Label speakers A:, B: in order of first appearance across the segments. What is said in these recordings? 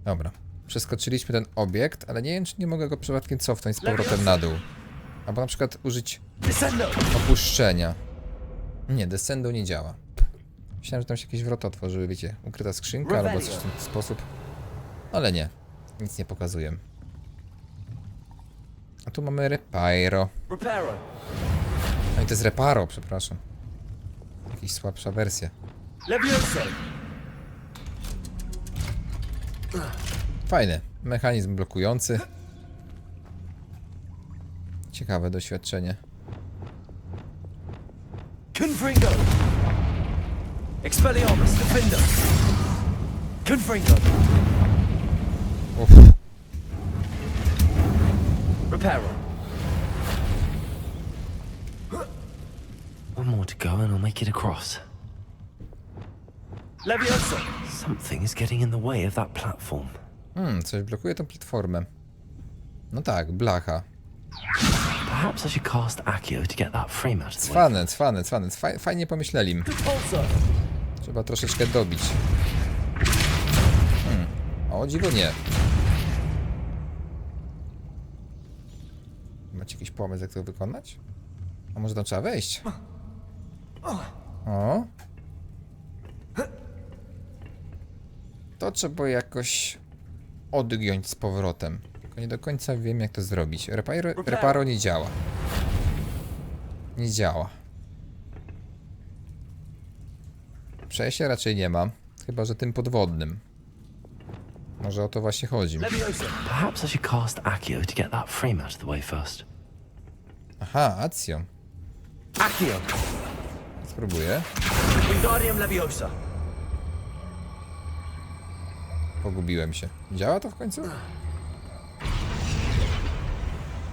A: Dobra. Przeskoczyliśmy ten obiekt, ale nie wiem, czy nie mogę go przypadkiem cofnąć z powrotem na dół. Albo na przykład użyć opuszczenia. Nie, descendo nie działa. Myślałem, że tam się jakieś wrota otworzyły, wiecie, ukryta skrzynka albo coś w ten sposób. Ale nie, nic nie pokazuję. A tu mamy reparo. No i to jest reparo, przepraszam. Jakaś słabsza wersja. Fajny, mechanizm blokujący. Ciekawe doświadczenie.
B: Confringo! Expelliarmus, Defender! Confringo!
A: Uff.
B: Reparo!
C: One more to go and I'll make it across.
B: Leviosa!
C: Something is getting in the way of that platform.
A: Coś blokuje tą platformę. No tak, blacha.
C: Perhaps I should cast Accio to get that frame out of the way.
A: Cwane. Fajnie pomyśleli. Trzeba troszeczkę dobić. O dziwo nie. Macie jakiś pomysł, jak to wykonać? A może tam trzeba wejść? O. To trzeba jakoś odgiąć z powrotem. Tylko nie do końca wiem, jak to zrobić. Reparo nie działa. Nie działa. Przejścia raczej nie ma. Chyba że tym podwodnym. Może o to właśnie chodzi.
C: Perhaps I should cast Accio to get that frame out of the way first.
A: Aha, Accio.
B: Accio!
A: Spróbuję.
B: Wingardium Leviosa!
A: Pogubiłem się. Działa to w końcu?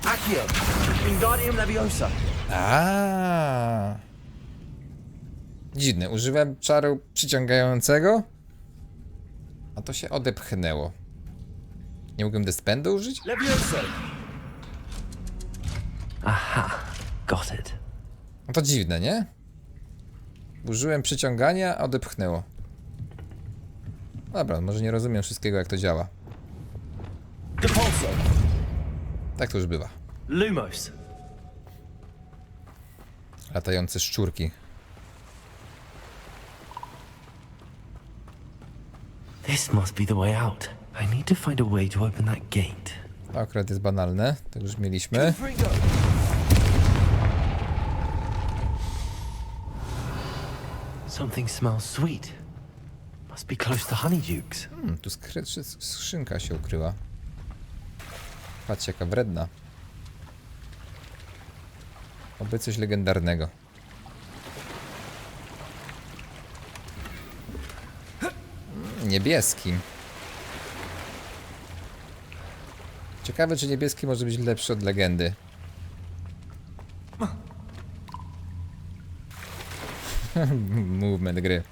B: Accio! Wingardium Leviosa!
A: Dziwne, użyłem czaru przyciągającego, a to się odepchnęło. Nie mogłem despendu użyć?
B: Leviosa!
C: Aha, got it.
A: No to dziwne, nie? Użyłem przyciągania, a odepchnęło. Dobra, może nie rozumiem wszystkiego, jak to działa.
B: Depulso!
A: Tak to już bywa.
B: Lumos!
A: Latające szczurki.
C: This must be the way out. I need to find a way to open that gate.
A: To akurat jest banalne, to już mieliśmy.
B: Confringo!
C: Something smells sweet. Must be close to Honeydukes.
A: Tu skrzynka się ukryła. Patrzcie, jaka wredna. Oby coś legendarnego. Niebieski. Ciekawe, czy niebieski może być lepszy od legendy. Movement gry.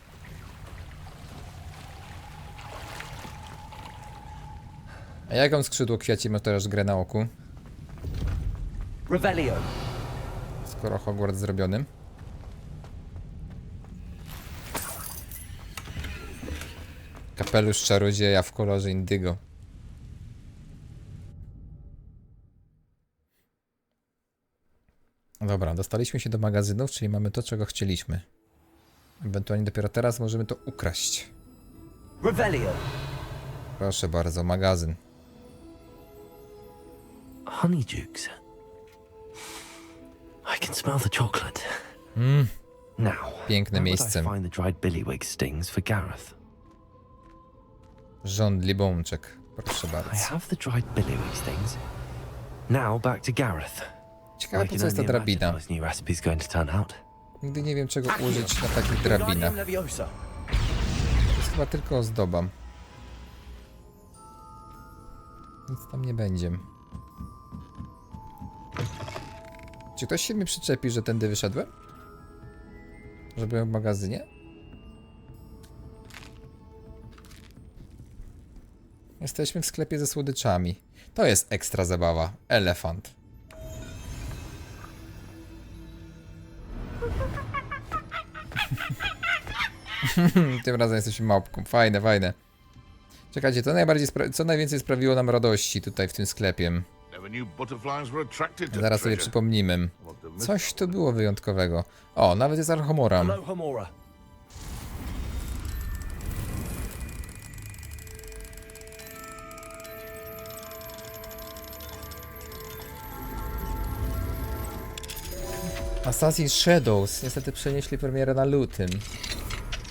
A: A jaką skrzydło kwiaci ma teraz grę na oku?
B: Revelio!
A: Skoro Hogwarts zrobiony. Kapelusz czarodzieja w kolorze indygo. Dobra, dostaliśmy się do magazynów, czyli mamy to, czego chcieliśmy. Ewentualnie dopiero teraz możemy to ukraść.
B: Revelio!
A: Proszę bardzo, magazyn.
C: Honeydukes. I can smell the chocolate. Now,
A: Piękne
C: where would
A: miejsce.
C: I find the dried billywig stings for Gareth?
A: Żądli bączek. Proszę
C: I
A: bardzo.
C: have the dried billywig stings. Now back to Gareth.
A: Ciekawe,
C: I
A: po
C: can
A: co jest ta
C: only imagine
A: drabina.
C: how his new recipe's going to turn out.
A: Nigdy nie wiem, czego użyć na takich drabinach.
B: Wingardium Leviosa!
A: To jest chyba tylko ozdoba. Nic tam nie będzie. Czy ktoś się mi przyczepi, że tędy wyszedłem? Że byłem w magazynie? Jesteśmy w sklepie ze słodyczami. To jest ekstra zabawa. Elefant. Tym razem jesteśmy małpką. Fajne, fajne. Czekajcie, co najwięcej sprawiło nam radości tutaj w tym sklepie? Zaraz sobie przypomnimy. Coś tu było wyjątkowego. O, nawet jest Archomora.
B: Hello, Homora.
A: Assassin's Shadows. Niestety przenieśli premierę na lutym.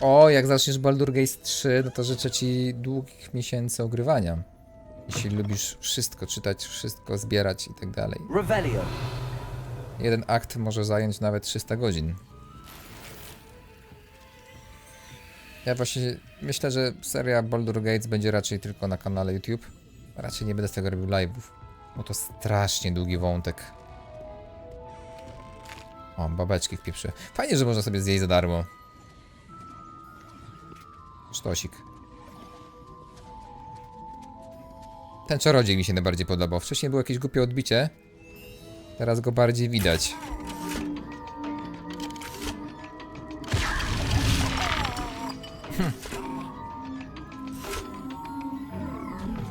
A: O, jak zaczniesz Baldur's Gate 3, no to życzę ci długich miesięcy ogrywania. Jeśli lubisz wszystko czytać, wszystko zbierać i tak dalej.
B: Revelio.
A: Jeden akt może zająć nawet 300 godzin. Ja właśnie myślę, że seria Baldur's Gate będzie raczej tylko na kanale YouTube. Raczej nie będę z tego robił live'ów, bo to strasznie długi wątek. O, babeczki wpieprzy. Fajnie, że można sobie zjeść za darmo. Sztosik. Ten czarodziej mi się najbardziej podobał. Wcześniej było jakieś głupie odbicie. Teraz go bardziej widać.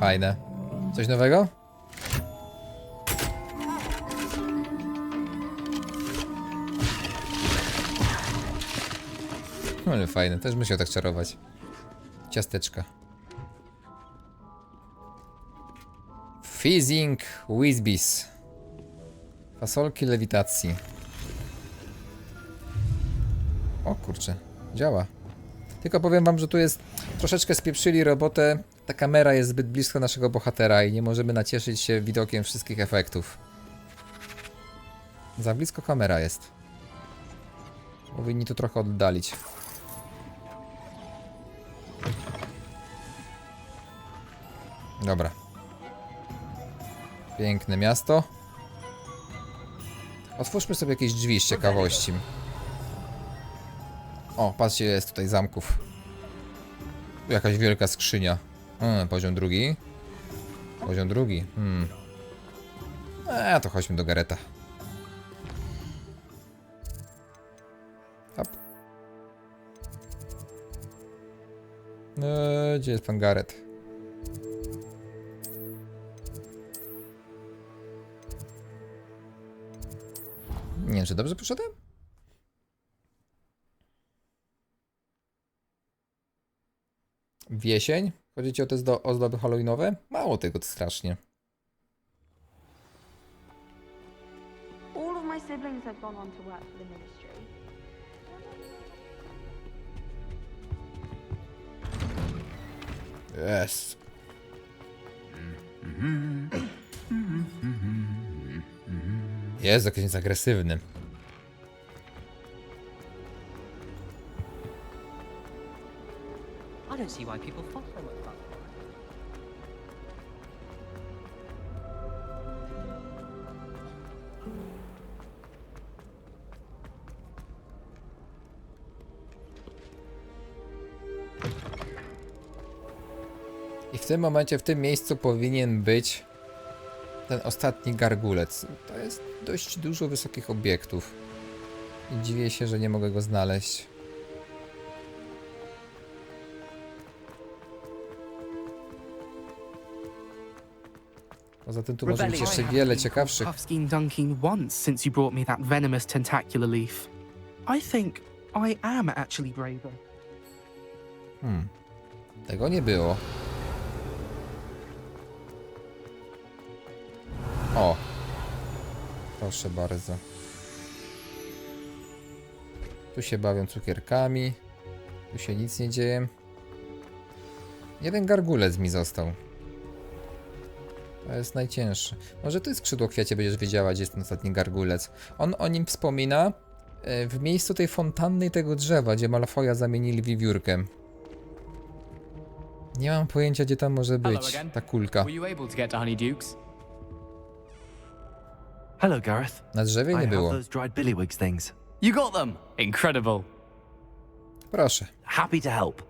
A: Fajne. Coś nowego? Ale fajne, też musiał tak czarować. Ciasteczka. Fizzing Whizbis. Fasolki lewitacji. O kurczę, działa. Tylko powiem wam, że tu jest troszeczkę spieprzyli robotę. Ta kamera jest zbyt blisko naszego bohatera i nie możemy nacieszyć się widokiem wszystkich efektów. Za blisko kamera jest. Powinni tu trochę oddalić. Dobra. Piękne miasto. Otwórzmy sobie jakieś drzwi z ciekawości. O, patrzcie, jest tutaj zamków. Tu jakaś wielka skrzynia. Poziom drugi. Poziom drugi. To chodźmy do Gareta. Hop. Gdzie jest pan Garet? Nie wiem, czy dobrze poszedłem? Wiesień? Chodzi ci o te ozdoby halloweenowe? Mało tego, to strasznie.
D: All of my siblings have gone on to work for the ministry.
A: Yes. Jest jakiś jest agresywny.
E: I don't see why people follow it.
A: I w tym momencie, w tym miejscu powinien być ten ostatni gargulec. To jest dość dużo wysokich obiektów. I dziwię się, że nie mogę go znaleźć. Poza tym tu może być jeszcze wiele ciekawszych.
F: Puffskein dunking once since you brought me that venomous tentacular leaf. I think I am actually braver.
A: Tego nie było. O. Proszę bardzo. Tu się bawią cukierkami. Tu się nic nie dzieje. Jeden gargulec mi został. To jest najcięższy. Może ty, skrzydłokwiacie, będziesz wiedziała, gdzie jest ten ostatni gargulec. On o nim wspomina w miejscu tej fontanny i tego drzewa, gdzie Malfoja zamienili w wiewiórkę. Nie mam pojęcia, gdzie tam może być ta kulka.
G: Were you able to get to Honeydukes?
B: Hello, Gareth.
A: Na drzewie
B: I
A: nie
B: have
A: było.
B: those dried billywigs things.
G: You got them! Incredible.
A: Proszę.
B: Happy to help.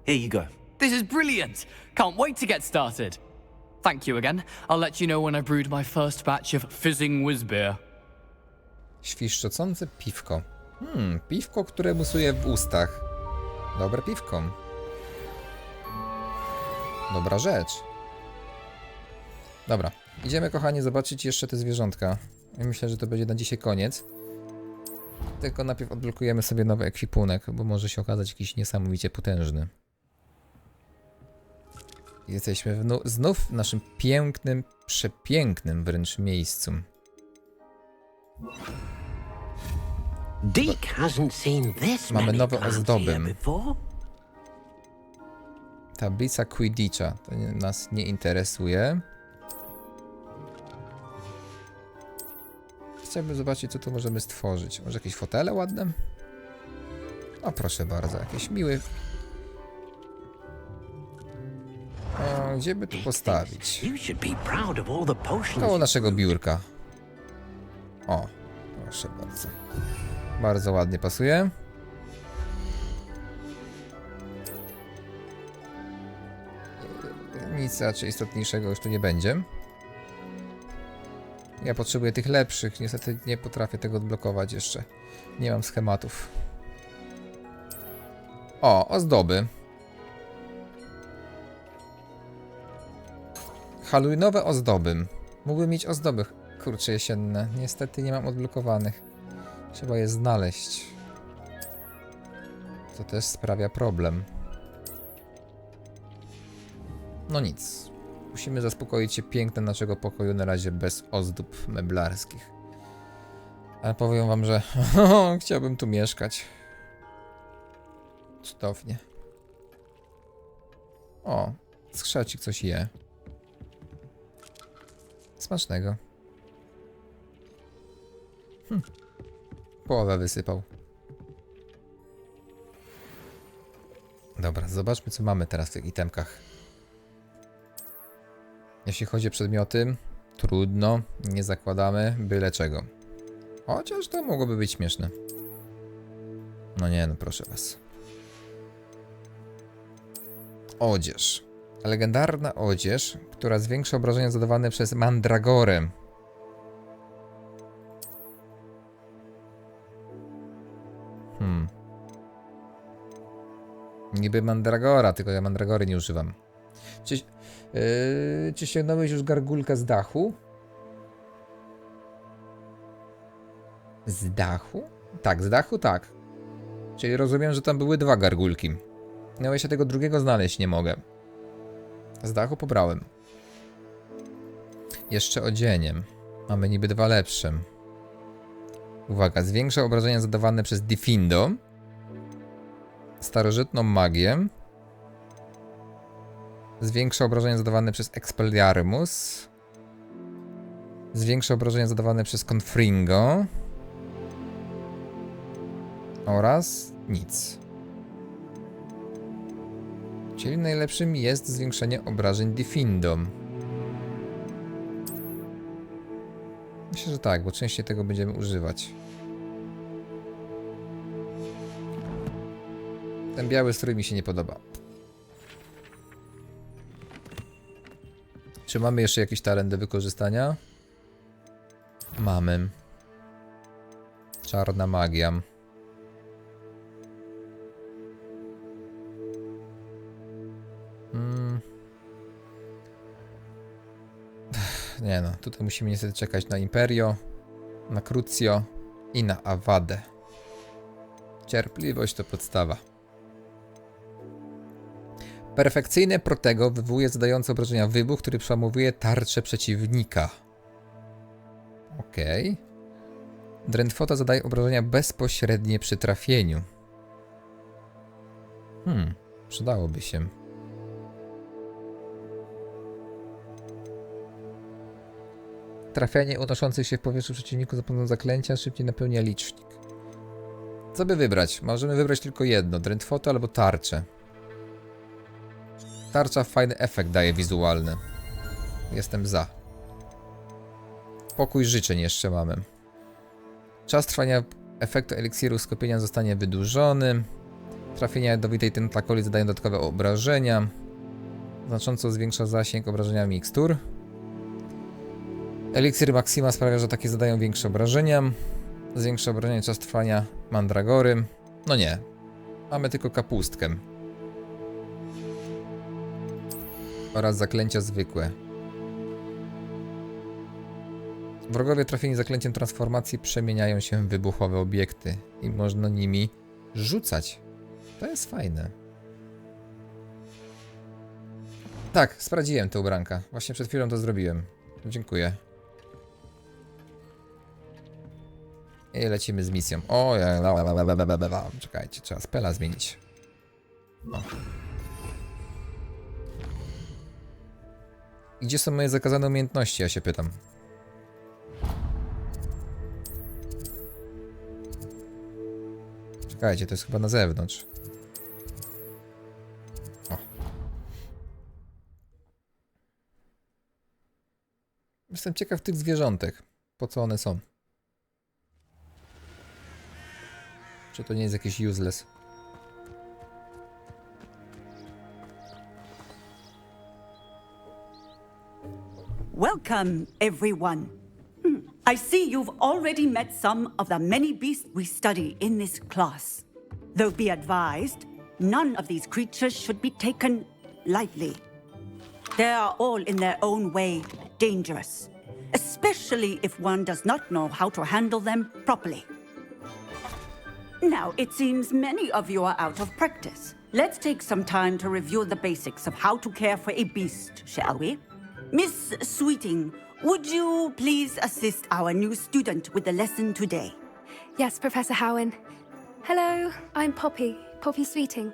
B: Here you go.
G: This is brilliant! Can't wait to get started. Thank you again. I'll let you know when I brewed my first batch of fizzing whiz beer.
A: Świszczocące piwko. Piwko, które musuje w ustach. Dobre piwko. Dobra rzecz. Dobra, idziemy kochani zobaczyć jeszcze te zwierzątka. I myślę, że to będzie na dzisiaj koniec. Tylko najpierw odblokujemy sobie nowy ekwipunek, bo może się okazać jakiś niesamowicie potężny. Jesteśmy znów w naszym pięknym, przepięknym wręcz miejscu.
C: Deke hasn't seen this
A: Mamy
C: many
A: nowe
C: plants
A: ozdoby.
C: here before.
A: Tablica Quidditcha. To nas nie interesuje. Chciałbym zobaczyć, co tu możemy stworzyć. Może jakieś fotele ładne? O, proszę bardzo, jakieś miły. O, gdzie by tu postawić?
C: You should be proud of all the potions.
A: Koło naszego biurka. O, proszę bardzo. Bardzo ładnie pasuje. Nic raczej istotniejszego już tu nie będzie. Ja potrzebuję tych lepszych. Niestety nie potrafię tego odblokować jeszcze. Nie mam schematów. O, ozdoby. Halloweenowe ozdoby. Mógłbym mieć ozdoby, kurcze jesienne. Niestety nie mam odblokowanych. Trzeba je znaleźć. To też sprawia problem. No nic. Musimy zaspokoić się pięknem naszego pokoju na razie bez ozdób meblarskich. Ale powiem wam, że chciałbym tu mieszkać. Cudownie. O, skrzecik coś je. Smacznego. Połowę wysypał. Dobra, zobaczmy, co mamy teraz w tych itemkach. Jeśli chodzi o przedmioty, trudno, nie zakładamy byle czego. Chociaż to mogłoby być śmieszne. No nie, no proszę was. Odzież. Legendarna odzież, która zwiększa obrażenia zadawane przez mandragorę. Niby mandragora, tylko ja mandragory nie używam. Czy ściągnąłeś już gargulkę z dachu? Z dachu? Tak, z dachu tak. Czyli rozumiem, że tam były dwa gargulki. No ja się tego drugiego znaleźć nie mogę. Z dachu pobrałem. Jeszcze odzieniem. Mamy niby dwa lepsze. Uwaga, zwiększa obrażenia zadawane przez Diffindo. Starożytną magię. Zwiększa obrażenia zadawane przez Expelliarmus. Zwiększa obrażenia zadawane przez Confringo. Oraz nic. Czyli najlepszym jest zwiększenie obrażeń Diffindo. Myślę, że tak, bo częściej tego będziemy używać. Ten biały strój mi się nie podoba. Czy mamy jeszcze jakiś talent do wykorzystania? Mamy. Czarna magia. Nie no, tutaj musimy niestety czekać na Imperio, na Crucio i na Awadę. Cierpliwość to podstawa. Perfekcyjne Protego wywołuje zadające obrażenia wybuch, który przełamuje tarczę przeciwnika. Okej. Drętwota zadaje obrażenia bezpośrednie przy trafieniu. Przydałoby się. Trafianie unoszących się w powietrzu przeciwniku za pomocą zaklęcia szybciej napełnia licznik. Co by wybrać? Możemy wybrać tylko jedno. Drętwotę albo tarczę. Tarcza fajny efekt daje wizualny. Jestem za. Pokój życzeń jeszcze mamy. Czas trwania efektu eliksiru skupienia zostanie wydłużony. Trafienia jadowitej tentakoli zadają dodatkowe obrażenia. Znacząco zwiększa zasięg obrażenia mikstur. Eliksir Maxima sprawia, że takie zadają większe obrażenia. Zwiększa obrażenia czas trwania mandragory. No nie. Mamy tylko kapustkę. oraz zaklęcia zwykłe. Wrogowie trafieni zaklęciem transformacji przemieniają się w wybuchowe obiekty i można nimi rzucać. To jest fajne. Tak, sprawdziłem te ubranka. Właśnie przed chwilą to zrobiłem. Dziękuję. I lecimy z misją. O, czekajcie, trzeba spela zmienić. O. Gdzie są moje zakazane umiejętności, ja się pytam. Czekajcie, to jest chyba na zewnątrz. O. Jestem ciekaw tych zwierzątek. Po co one są? Czy to nie jest jakieś useless?
H: Welcome, everyone. I see you've already met some of the many beasts we study in this class. Though be advised, none of these creatures should be taken lightly. They are all in their own way dangerous, especially if one does not know how to handle them properly. Now, it seems many of you are out of practice. Let's take some time to review the basics of how to care for a beast, shall we? Miss Sweeting, would you please assist our new student with the lesson today?
I: Yes, Professor Howen. Hello, I'm Poppy Sweeting.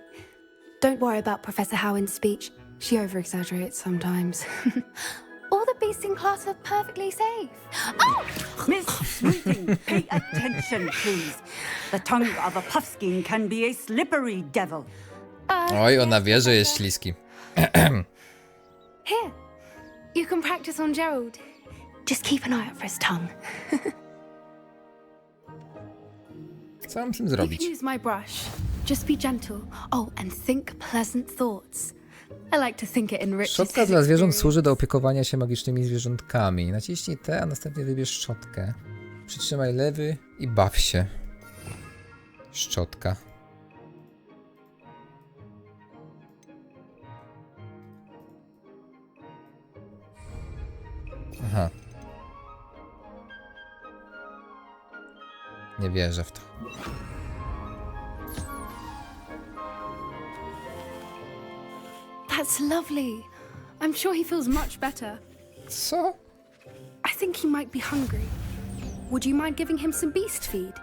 I: Don't worry about Professor Howen's speech. She over-exaggerates sometimes. All the beasts in class are perfectly safe. Oh!
H: Miss Sweeting, pay attention, please. The tongue of a puffskein can be a slippery devil.
A: Oj, ona wie, że jest śliski.
I: Here, you can practice on Gerald. Just keep an eye out for his tongue.
A: Co mam z tym
I: You
A: zrobić?
I: can use my brush. Just be gentle. Oh, and think pleasant thoughts. I like to think it enriches
A: Szczotka
I: his
A: dla zwierząt
I: experience.
A: służy do opiekowania się magicznymi zwierzątkami. Naciśnij T, a następnie wybierz szczotkę. Przytrzymaj lewy i baw się. Szczotka. Aha. Nie wierzę w to.
I: That's lovely. I'm sure he feels much better.
A: Co?
I: I think he might be hungry. Would you mind giving him some beast feed?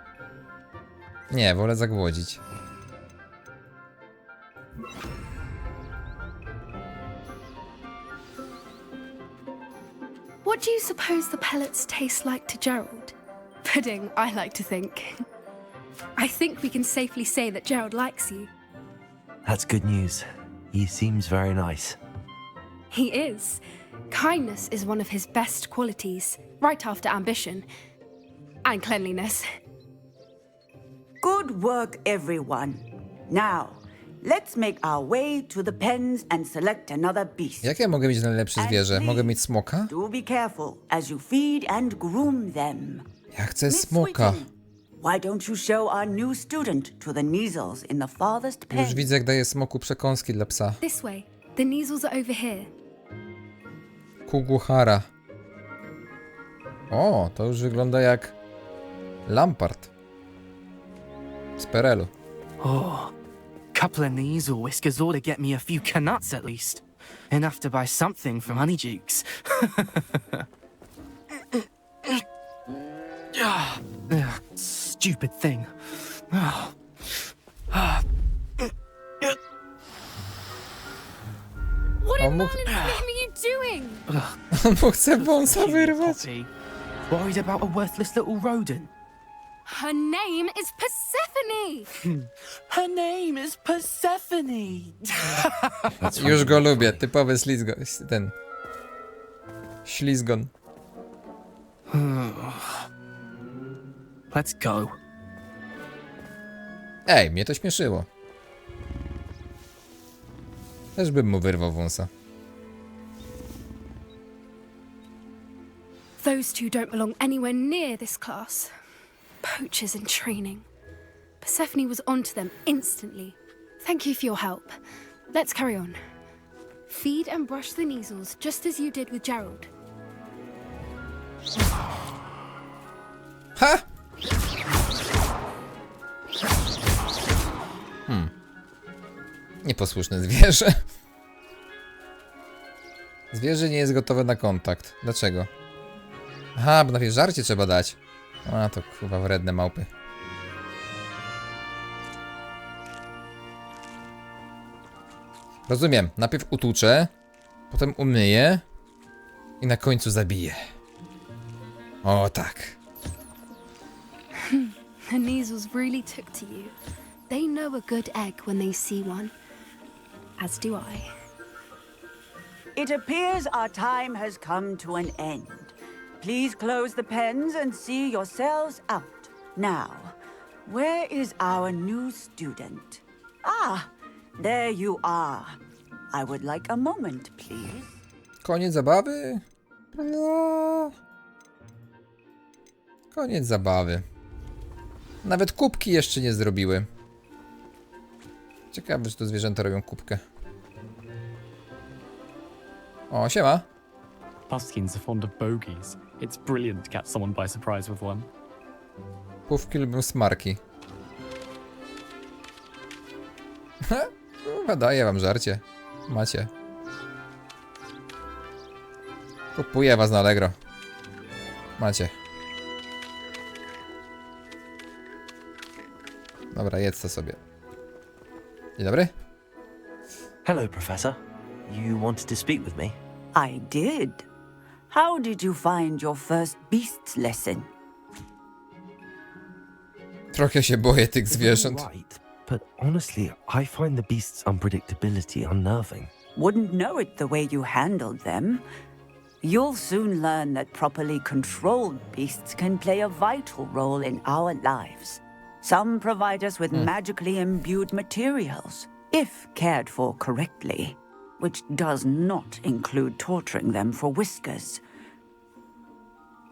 A: Nie, wolę zagłodzić.
I: What do you suppose the pellets taste like to Gerald? Pudding, I like to think. I think we can safely say that Gerald likes you.
B: That's good news. He seems very nice.
I: He is. Kindness is one of his best qualities, right after ambition. And cleanliness.
H: Good work, everyone. Now, let's make our way to the pens and select another beast.
A: Jakie mogę mieć najlepsze zwierzę? Mogę mieć smoka?
H: Do be careful as you feed and groom them.
A: Ja chcę
H: Miss
A: smoka.
H: Sweeting, why don't you show our new student to the measles in the farthest pen?
A: Już widzę, jak daję smoku przekąski dla psa.
I: This way. The neasels are over here.
A: Kuguhara. O, to już wygląda jak Lampard. Z Perelu.
F: Oh, couple of knees or whiskers ought to get me a few canuts at least. Enough to buy something from Honeydukes. Stupid thing.
I: What
A: Oh,
I: in
A: look-
I: Merlin's name are you doing?
A: On mu chce wąsa wyrwać.
F: Poppy. Worried about a worthless little rodent.
I: Her name is Persephone!
F: Her name is Persephone.
A: Już go lubię, typowy ślizgon. Ten. Ślizgon.
F: Let's go.
A: Ej, mnie to śmieszyło. Też bym mu wyrwał wąsa.
I: Those two don't belong anywhere near this class. Poachers in training. Persephone was onto them instantly. Thank you for your help. Let's carry on. Feed and brush the measles just as you did with Gerald.
A: Ha! Nieposłuszne zwierzę. Zwierzę nie jest gotowe na kontakt. Dlaczego? Aha, bo najpierw żarcie trzeba dać. A, to chyba wredne małpy. Rozumiem. Najpierw utłuczę, potem umyję i na końcu zabiję. O, tak.
I: The measles really took to you. They know a good egg when they see one. As do I.
H: It appears our time has come to an end. Please close the pens and see yourselves out. Now, where is our new student? Ah, there you are. I would like a moment, please.
A: Koniec zabawy? No. Koniec zabawy. Nawet kubki jeszcze nie zrobiły. Ciekawe, czy to zwierzęta robią kubkę. O, siema.
G: Puskins are fond of bogies. It's brilliant to catch someone by surprise with one.
A: Pówki lubią smarki. Chyba daję wam żarcie. Macie. Kupuję was na Allegro. Macie. Dobra, jedz to sobie. Dzień dobry.
B: Hello, Professor. You wanted to speak with me?
H: I did. How did you find your first beasts lesson?
A: Trochę się boję tych zwierząt.
B: Right, but honestly, I find the beast's unpredictability unnerving.
H: Wouldn't know it the way you handled them. You'll soon learn that properly controlled beasts can play a vital role in our lives. Some provide us with magically imbued materials, if cared for correctly, which does not include torturing them for whiskers.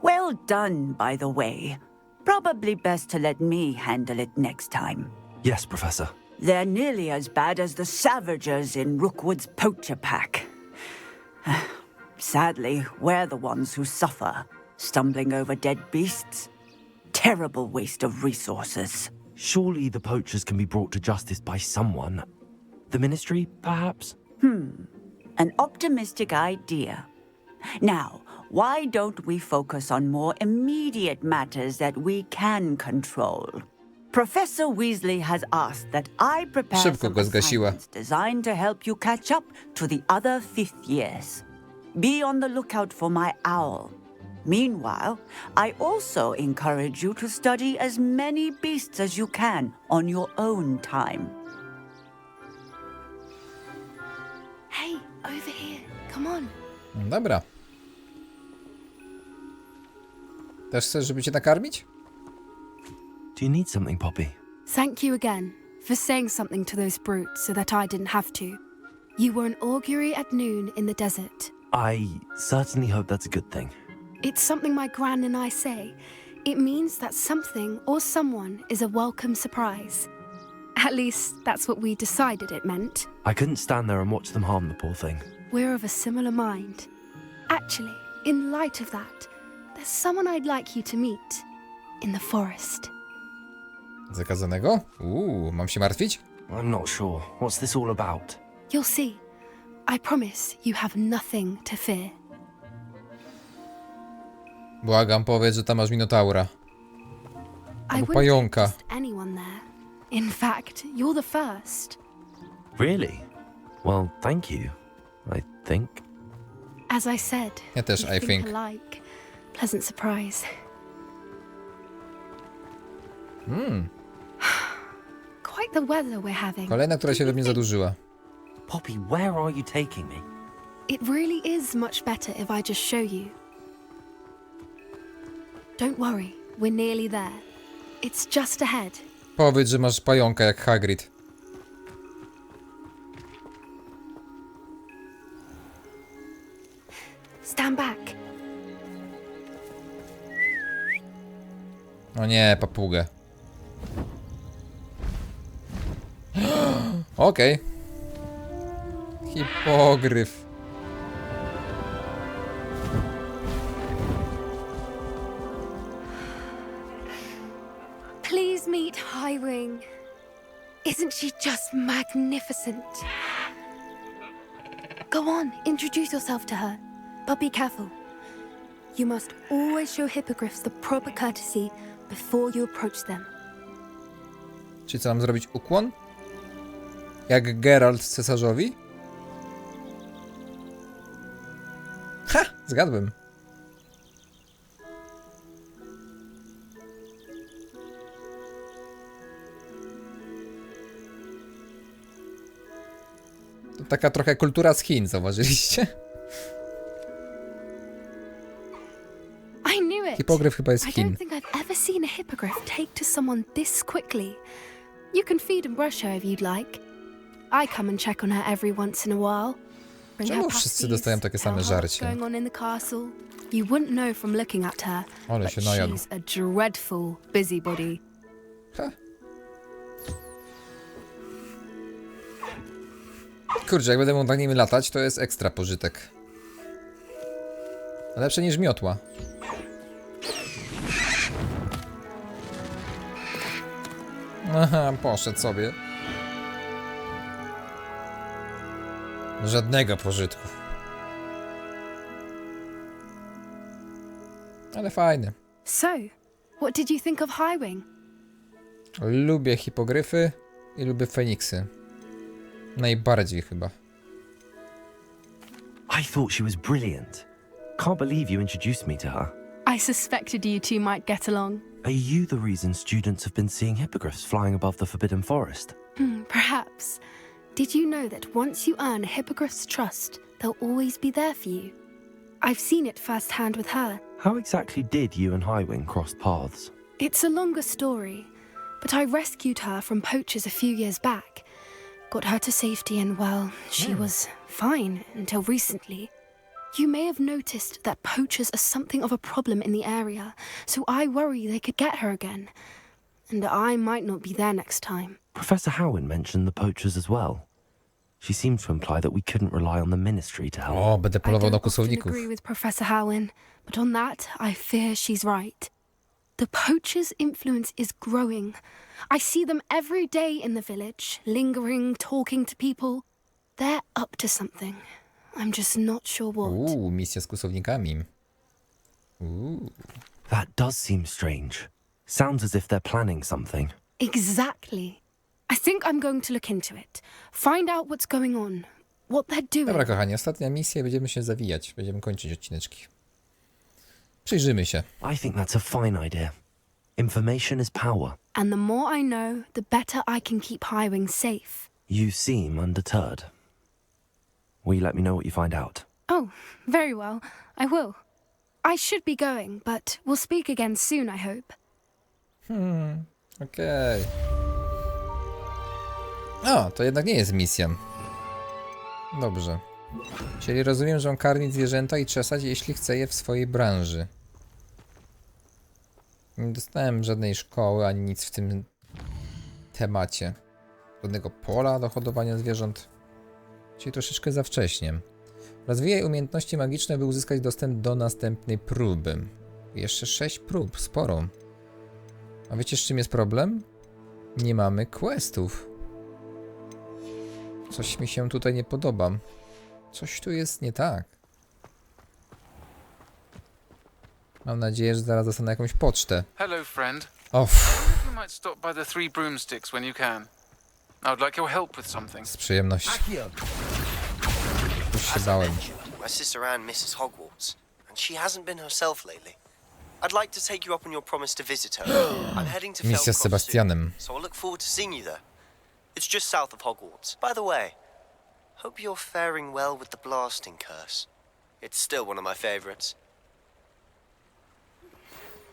H: Well done, by the way. Probably best to let me handle it next time.
B: Yes, Professor.
H: They're nearly as bad as the Savagers in Rookwood's poacher pack. Sadly, we're the ones who suffer, stumbling over dead beasts. Terrible waste of resources.
B: Surely the poachers can be brought to justice by someone. The Ministry, perhaps?
H: An optimistic idea. Now, why don't we focus on more immediate matters that we can control? Professor Weasley has asked that I prepare
A: Szybko
H: some
A: go zgasiła.
H: assignments designed to help you catch up to the other fifth years. Be on the lookout for my owl. Meanwhile, I also encourage you to study as many beasts as you can on your own time.
I: Hey, over here. Come on.
A: Dobra. Też chcesz, żeby cię nakarmić?
B: Do you need something, Poppy?
I: Thank you again for saying something to those brutes so that I didn't have to. You were an augury at noon in the desert.
B: I certainly hope that's a good thing.
I: It's something my gran and I say. It means that something or someone is a welcome surprise. At least that's what we decided it meant.
B: I couldn't stand there and watch them harm the poor thing.
I: We're of a similar mind. Actually, in light of that, there's someone I'd like you to meet in the forest.
A: Zakazanego? Mam się martwić?
B: I'm not sure. What's this all about?
I: You'll see. I promise you have nothing to fear.
A: Błagam, powiedz, że tam masz minotaura.
I: I
A: Albo
I: wouldn't take
A: pająka.
I: just anyone there. In fact, you're the first.
B: Really? Well, thank you. I think.
I: As I said,
A: Ja też,
I: we
A: I think.
I: alike. Pleasant surprise. Quite the weather we're having.
A: Kolejna, która się we mnie zadłużyła.
B: Poppy, where are you taking me?
I: It really is much better if I just show you. Don't worry, we're nearly there. It's just ahead.
A: Powiedz, że masz pająka jak Hagrid.
I: Stand back.
A: O nie, papugę. Okej. Hipogryf.
I: Please meet Highwing. Isn't she just magnificent? Go on, introduce yourself to her. But be careful. You must always show hippogriffs the proper courtesy before you approach them.
A: Czyli co, mam zrobić ukłon? Jak Geralt cesarzowi? Ha! Zgadłem. To taka trochę kultura z Chin, zauważyliście?
I: I knew it.
A: Hipogryf chyba jest z
I: I
A: Chin.
I: don't think I've ever seen a hippogriff take to someone this quickly. You can feed and brush her if you'd like. I come and check on her every once in a while. Bring her
A: Czemu wszyscy
I: pasties,
A: dostają takie same
I: tell her what's
A: żarcie?
I: going on in the castle. You wouldn't know from looking at her,
A: Ale
I: but
A: się najadł.
I: she's a dreadful busybody.
A: Ha. Kurczę, jak będę mógł tak nimi latać, to jest ekstra pożytek. Lepsze niż miotła. Aha, poszedł sobie. Żadnego pożytku. Ale fajne.
I: So, what did you think of Highwing?
A: Lubię hipogryfy i lubię feniksy. Najbardziej chyba.
B: I thought she was brilliant. Can't believe you introduced me to her.
I: I suspected you two might get along.
B: Are you the reason students have been seeing hippogriffs flying above the Forbidden Forest?
I: Perhaps. Did you know that once you earn a hippogriff's trust, they'll always be there for you? I've seen it firsthand with her.
B: How exactly did you and Highwing cross paths?
I: It's a longer story, but I rescued her from poachers a few years back. Got her to safety and, well, she was fine until recently. You may have noticed that poachers are something of a problem in the area, so I worry they could get her again. And I might not be there next time.
B: Professor Howin mentioned the poachers as well. She seemed to imply that we couldn't rely on the ministry to help.
A: O, będę
I: I
A: polował na
I: don't often
A: kłusowników.
I: agree with Professor Howin, but on that, I fear she's right. The poachers' influence is growing. I see them every day in the village, lingering, talking to people. They're up to something. I'm just not sure what.
A: Misja z kłusownikami.
B: That does seem strange. Sounds as if they're planning something.
I: Exactly. I think I'm going to look into it. Find out what's going on. What they're doing.
A: Dobra, kochani, ostatnia misja, będziemy się zawijać. Będziemy kończyć odcineczki. Przyjrzymy się.
B: I think that's a fine idea. Information is power.
I: And the more I know, the better I can keep Highwing safe.
B: You seem undeterred. Will you let me know what you find out?
I: Oh, very well. I will. I should be going, but we'll speak again soon, I hope.
A: Okej. O, to jednak nie jest misja. Dobrze. Czyli rozumiem, że mam karmić zwierzęta i czesać, jeśli chcę je w swojej branży. Nie dostałem żadnej szkoły, ani nic w tym temacie. Żadnego pola do hodowania zwierząt. Czyli troszeczkę za wcześnie. Rozwijaj umiejętności magiczne, by uzyskać dostęp do następnej próby. Jeszcze 6 prób, sporo. A wiecie, z czym jest problem? Nie mamy questów. Coś mi się tutaj nie podoba. Coś tu jest nie tak. Mam nadzieję, że zaraz dostanę jakąś pocztę.
J: Hello, friend.
A: Off.
J: You might stop by the Three Broomsticks when you can. I would like your help with something.
A: Z przyjemnością. Już się bałem.
K: My sister Anne misses Hogwarts, and she hasn't been herself lately. I'd like to take you up on your promise to visit her. I'm heading to
A: Misja z
K: Feldcroft
A: Sebastianem.
K: soon, so I'll look forward to seeing you there. It's just south of Hogwarts. By the way, hope you're faring well with the blasting curse. It's still one of my favorites.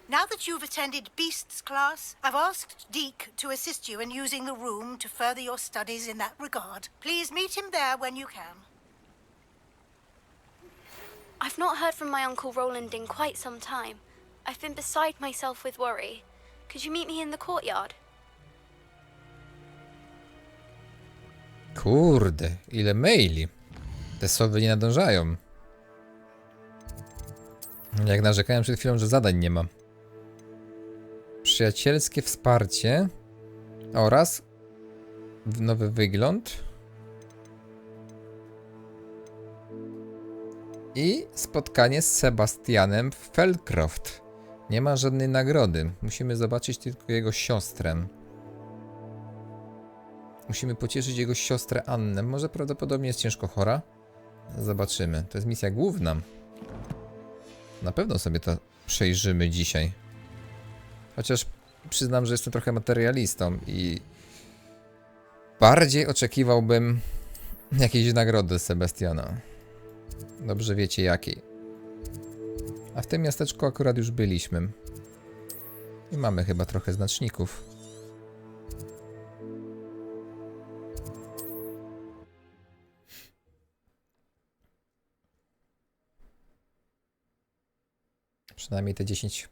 L: Now that you've attended Beasts class, I've asked Deke to assist you in using the room to further your studies in that regard. Please meet him there when you can.
M: I've not heard from my Uncle Roland in quite some time. I've been beside myself with worry. Could you meet me in the courtyard?
A: Kurde, ile maili. Te sowy nie nadążają. Jak narzekałem przed chwilą, że zadań nie ma. Przyjacielskie wsparcie oraz nowy wygląd i spotkanie z Sebastianem Feldcroft. Nie ma żadnej nagrody. Musimy zobaczyć tylko jego siostrę. Musimy pocieszyć jego siostrę Annę. Może prawdopodobnie jest ciężko chora? Zobaczymy. To jest misja główna. Na pewno sobie to przejrzymy dzisiaj. Chociaż przyznam, że jestem trochę materialistą i bardziej oczekiwałbym jakiejś nagrody z Sebastiana. Dobrze wiecie jakiej. A w tym miasteczku akurat już byliśmy. I mamy chyba trochę znaczników. Przynajmniej te 10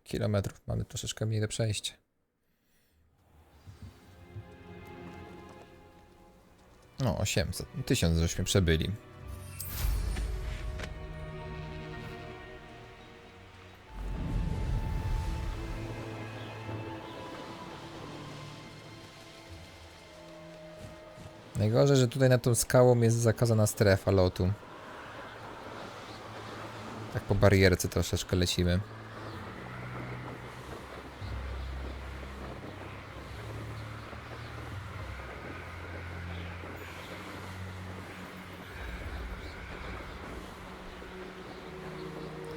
A: kilometrów mamy troszeczkę mniej do przejścia. No, 800. 1000 żeśmy przebyli. Najgorzej, że tutaj nad tą skałą jest zakazana strefa lotu. Tak po barierce troszeczkę lecimy.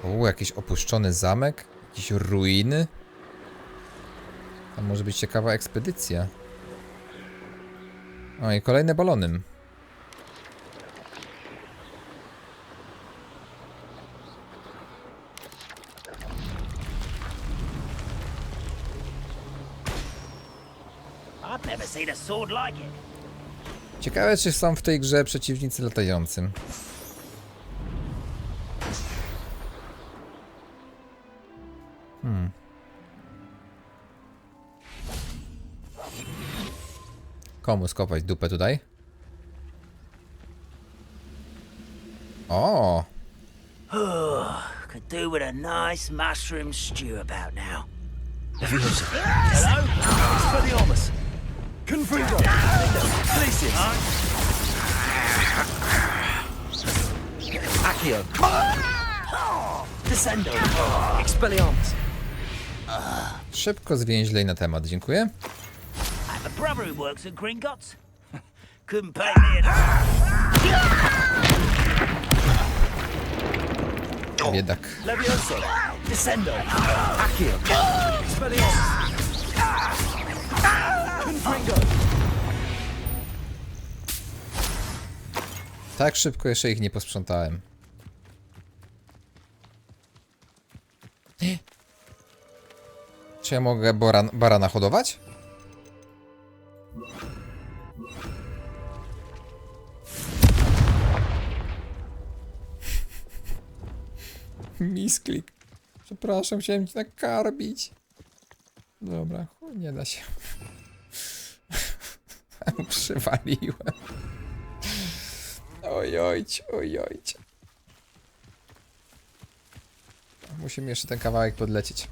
A: O, jakiś opuszczony zamek? Jakieś ruiny? Tam może być ciekawa ekspedycja. O, i kolejne balony. Ciekawe, czy są w tej grze przeciwnicy latający. Komu skopać dupę tutaj? O!
N: Could do with a nice mushroom stew about now.
C: Hello? Expelliarmus! Confringo! Places! Accio! Descendo! Expelliarmus!
A: Szybko zwięźlej na temat, dziękuję.
N: I have a brother who works at Gringotts. Couldn't pay me enough.
A: Biedak.
C: Levioso! Descendo! Accio! Expelliarmus! Confringo!
A: Tak szybko jeszcze ich nie posprzątałem. Czy ja mogę barana hodować? Misklik. Przepraszam, chciałem cię nakarmić. Dobra, chuj, nie da się. Przywaliłem. Ojojcie, ojojcie. Musimy jeszcze ten kawałek podlecieć.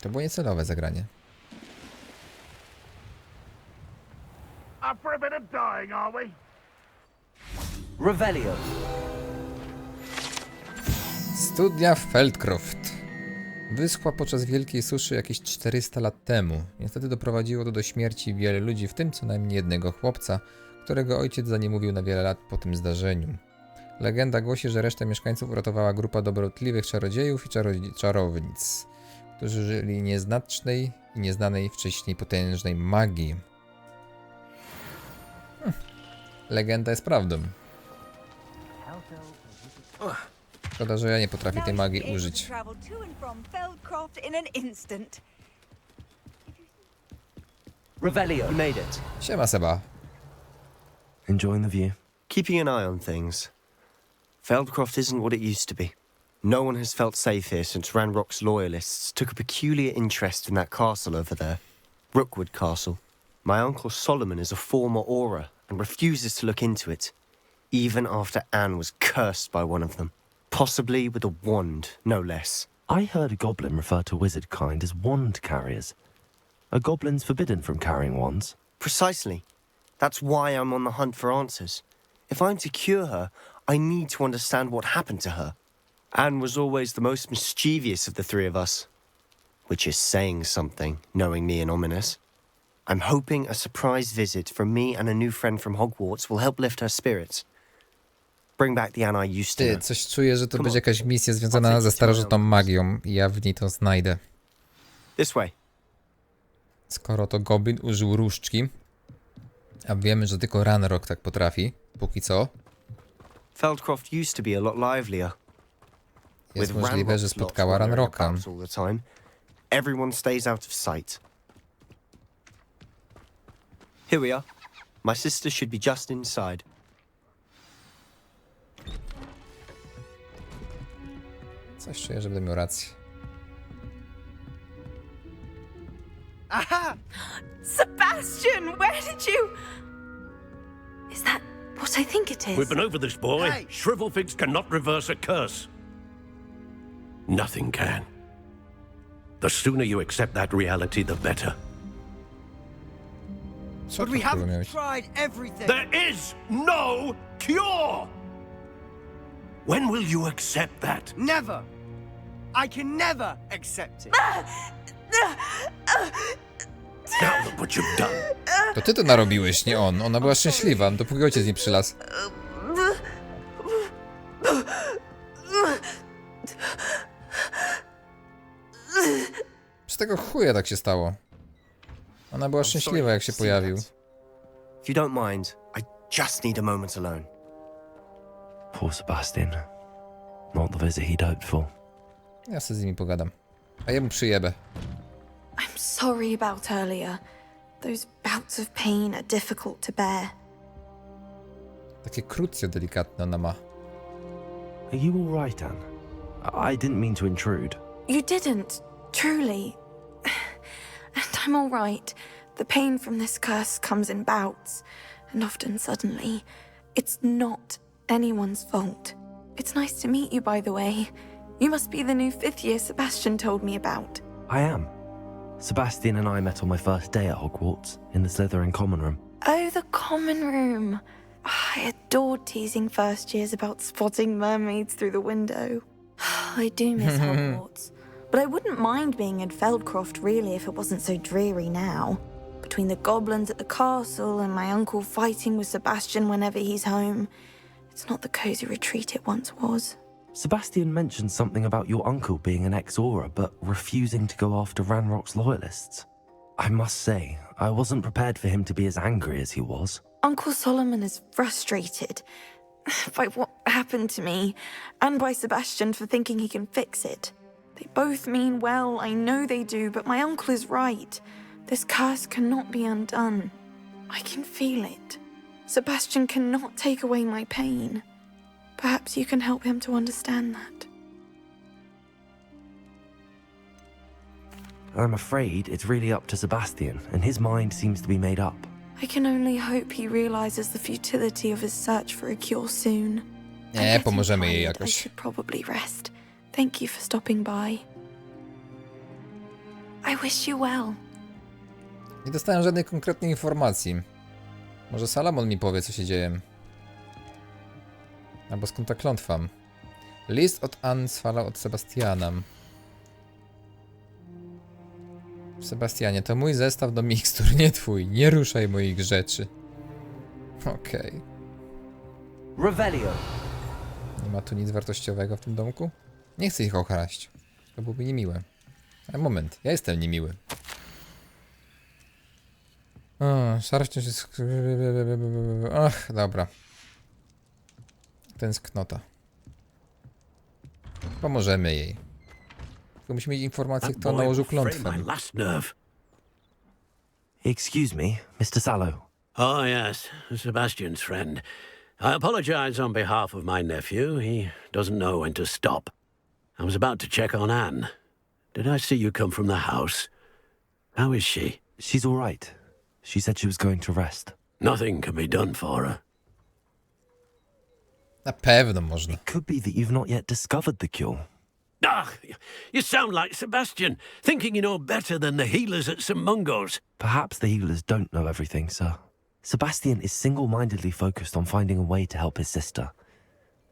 A: To było niecelowe zagranie.
N: Up for a bit of dying, are we?
C: Revelio!
A: Studnia Feldcroft. Wyschła podczas wielkiej suszy jakieś 400 lat temu. Niestety doprowadziło to do śmierci wielu ludzi, w tym co najmniej jednego chłopca, którego ojciec zaniemówił na wiele lat po tym zdarzeniu. Legenda głosi, że resztę mieszkańców uratowała grupa dobrotliwych czarodziejów i czarownic, którzy żyli nieznacznej i nieznanej wcześniej potężnej magii. Legenda jest prawdą. Szkoda, że ja nie potrafię tej magii użyć.
C: Revelio! You made it.
A: Siema, Seba.
B: Enjoying the view?
K: Keeping an eye on things. Feldcroft isn't what it used to be. No one has felt safe here since Ranrock's loyalists took a peculiar interest in that castle over there. Rookwood Castle. My uncle Solomon is a former Auror, and refuses to look into it, even after Anne was cursed by one of them. Possibly with a wand, no less.
B: I heard a goblin refer to wizard kind as wand carriers. Are goblins forbidden from carrying wands?
K: Precisely. That's why I'm on the hunt for answers. If I'm to cure her, I need to understand what happened to her. Anne was always the most mischievous of the three of us. Which is saying something, knowing me and ominous. I'm hoping a surprise visit from me and a new friend from Hogwarts will help lift her spirits. Bring back the Anne I used to
A: Ty,
K: know.
A: coś czuję, że to będzie jakaś misja związana ze starożytną magią i ja w niej to znajdę.
K: This way.
A: Skoro to goblin użył różdżki, a wiemy, że tylko Ranrock tak potrafi, póki co,
K: Feldcroft used to be a lot livelier.
A: jest
K: With
A: możliwe, że
K: Ranrock's
A: spotkała
K: lots wandering
A: Ranrocka.
K: about all the time, everyone stays out of sight. Here we are. My sister should be just inside.
A: Coś czuję, że będę miał rację.
O: Aha! Sebastian, where did you...
I: Is that what I think it is?
P: We've been over this, boy.
O: Hey.
P: Shrivelfigs cannot reverse a curse. Nothing can. The sooner you accept that reality, the better.
A: Co
O: But
A: to
O: we
A: kurwa
O: haven't
A: miałeś?
O: tried everything.
P: There is no cure! When will you accept that?
O: Never. I can never accept it.
P: Now look what you've done.
A: To ty to narobiłeś, nie on. Ona była szczęśliwa, dopóki ojciec nie przylazł. Z tego chuja tak się stało. Ona była szczęśliwa, jak się pojawił.
K: If you don't mind, I just need a moment alone.
B: Poor Sebastian. Not the visit he'd hoped for.
A: Ja sobie z nimi pogadam. A jemu przyjebę.
Q: I'm sorry about earlier. Those bouts of pain are difficult to bear.
A: Takie krótkie, delikatne ona ma.
B: Are you all right, Anne? I didn't mean to intrude.
Q: You didn't, truly. And I'm all right. The pain from this curse comes in bouts, and often suddenly. It's not anyone's fault. It's nice to meet you, by the way. You must be the new 5th year Sebastian told me about.
B: I am. Sebastian and I met on my first day at Hogwarts, in the Slytherin common room.
Q: Oh, the common room. I adored teasing first years about spotting mermaids through the window. I do miss Hogwarts. But I wouldn't mind being in Feldcroft, really, if it wasn't so dreary now. Between the goblins at the castle and my uncle fighting with Sebastian whenever he's home, it's not the cozy retreat it once was.
B: Sebastian mentioned something about your uncle being an ex-Aura, but refusing to go after Ranrock's loyalists. I must say, I wasn't prepared for him to be as angry as he was.
Q: Uncle Solomon is frustrated by what happened to me, and by Sebastian for thinking he can fix it. They both mean well, I know they do, but my uncle is right. This curse cannot be undone. I can feel it. Sebastian cannot take away my pain. Perhaps you can help him to understand that.
B: I'm afraid it's really up to Sebastian, and his mind seems to be made up.
Q: I can only hope he realizes the futility of his search for a cure soon.
A: Nie, pomożemy jej
Q: I
A: jakoś.
Q: should probably rest. Thank you for stopping by. I wish you well.
A: Nie dostałem żadnej konkretnej informacji. Może Salomon mi powie, co się dzieje. Albo skąd ta klątwa. List od Ann sfalał od Sebastiana. Sebastianie, to mój zestaw do mikstur, nie twój. Nie ruszaj moich rzeczy. Okej.
O: Revelio.
A: Nie ma tu nic wartościowego w tym domku? Nie chcę ich okraść. To byłoby niemiłe. Ale moment, ja jestem niemiły. O, szarość się... Ach, dobra. Tęsknota. Pomożemy jej. Tylko musimy mieć informację, kto nałożył klątwę.
B: Excuse me, Mr. Sallow.
P: Oh, yes, Sebastian's friend. I apologize on behalf of my nephew. He doesn't know when to stop. I was about to check on Anne. Did I see you come from the house? How is she?
B: She's all right. She said she was going to rest.
P: Nothing can be done for her.
A: Na pewno można.
B: It could be that you've not yet discovered the cure.
P: Ah, you sound like Sebastian, thinking you know better than the healers at St. Mungo's.
B: Perhaps the healers don't know everything, sir. Sebastian is single-mindedly focused on finding a way to help his sister.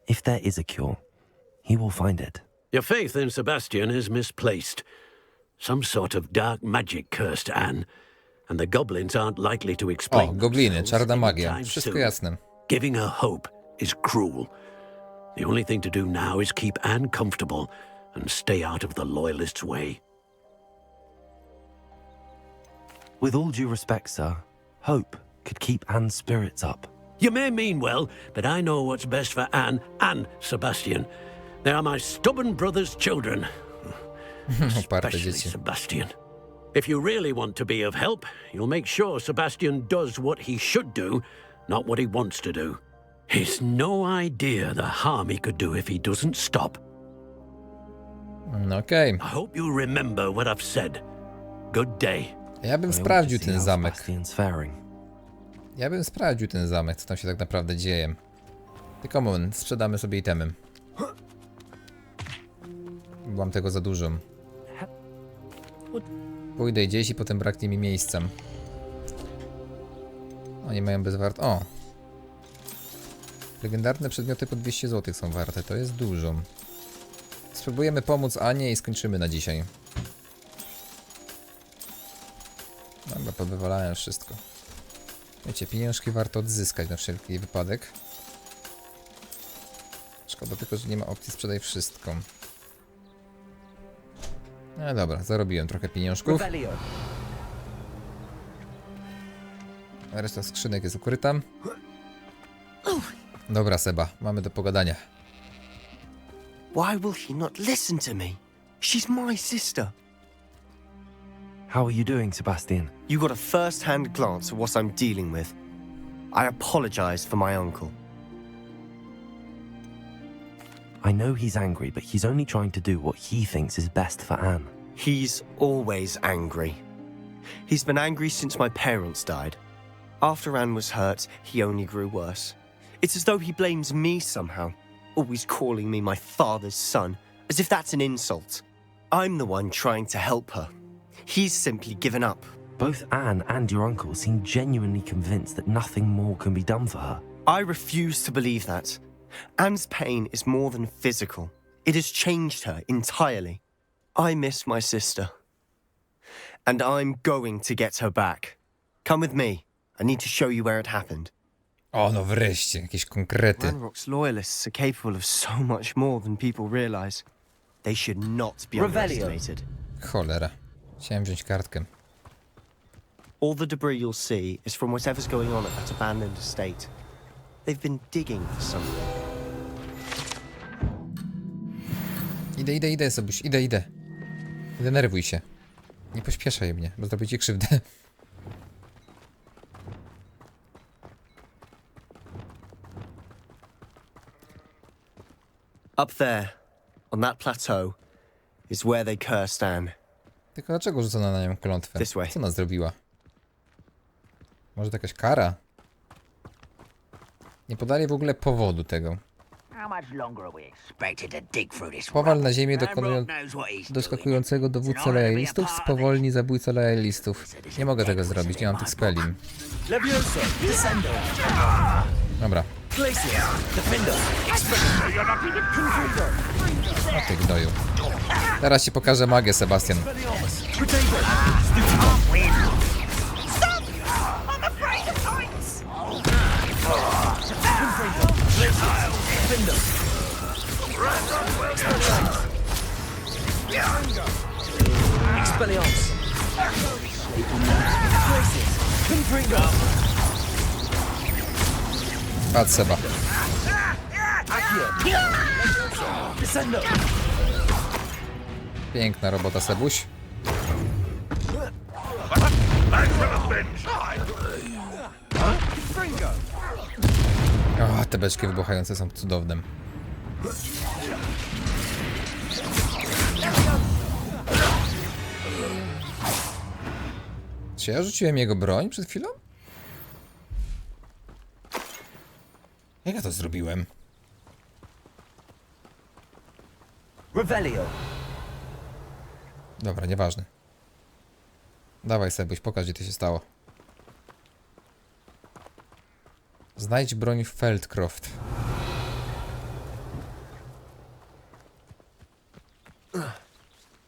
B: If there is a cure, he will find it.
P: Your faith in Sebastian is misplaced. Some sort of dark magic cursed Anne, and the goblins aren't likely to explain.
A: O, gobliny, czarna magia. Wszystko jasne.
P: Giving her hope is cruel. The only thing to do now is keep Anne comfortable and stay out of the Loyalists' way.
B: With all due respect, sir, hope could keep Anne's spirits up.
P: You may mean well, but I know what's best for Anne and Sebastian. They are my stubborn brother's children. Especially Sebastian. If you really want to be of help, you'll make sure Sebastian does what he should do, not what he wants to do. He's no idea the harm he could do if he doesn't stop.
A: Okej.
P: I hope you remember what I've said. Good day.
A: Ja bym sprawdził ten zamek. Ja bym sprawdził ten zamek, co tam się tak naprawdę dzieje. Tylko moment, sprzedamy sobie itemy. Byłam tego za dużo. Pójdę gdzieś i potem braknie mi miejsca. Oni mają bezwart... O! Legendarne przedmioty po 200 zł są warte, to jest dużo. Spróbujemy pomóc Anie i skończymy na dzisiaj. Dobra, powywalałem wszystko. Wiecie, pieniążki warto odzyskać na wszelki wypadek. Szkoda tylko, że nie ma opcji sprzedaj wszystko. No dobra, zarobiłem trochę pieniążków. Reszta skrzynek jest ukryta. Dobra, Seba, mamy do pogadania.
K: Why will he not listen to me? She's my sister.
B: How are you doing, Sebastian?
K: You got a first-hand glance at what I'm dealing with. I apologize for my uncle.
B: I know he's angry, but he's only trying to do what he thinks is best for Anne.
K: He's always angry. He's been angry since my parents died. After Anne was hurt, he only grew worse. It's as though he blames me somehow, always calling me my father's son, as if that's an insult. I'm the one trying to help her. He's simply given up.
B: Both Anne and your uncle seem genuinely convinced that nothing more can be done for her.
K: I refuse to believe that. Anne's pain is more than physical. It has changed her entirely. I miss my sister. And I'm going to get her back. Come with me. I need to show you where it happened.
A: O, no wreszcie, jakieś konkrety.
K: Ranrock's loyalists are capable of so much more than people realize. They should not be underestimated.
A: Cholera. Chciałem wziąć kartkę.
K: All the debris you'll see is from whatever's going on at that abandoned estate. They've been digging for something.
A: Idę, Sobuś, idę. Nie denerwuj się. Nie pośpieszaj mnie, bo zrobię ci krzywdę.
K: Up there, on that plateau, is where they cursed Anne.
A: Tylko dlaczego rzucono na nią klątwę? Co ona zrobiła? Może to jakaś kara? Nie podali w ogóle powodu tego. Powal na ziemię doskakującego dowódcę lojalistów, spowolni zabójcę lojalistów. Nie mogę tego zrobić, nie mam tych speli. Dobra. O ty gnoju. Teraz ci pokażę magię, Sebastian. Patrz, Seba. Piękna robota, Sebuś. O, te beczki wybuchające są cudowne. Czy ja rzuciłem jego broń przed chwilą? Jak ja to zrobiłem?
N: Revelio.
A: Dobra, nieważne. Dawaj Sebuś, pokaż gdzie to się stało. Znajdź broń Feldcroft.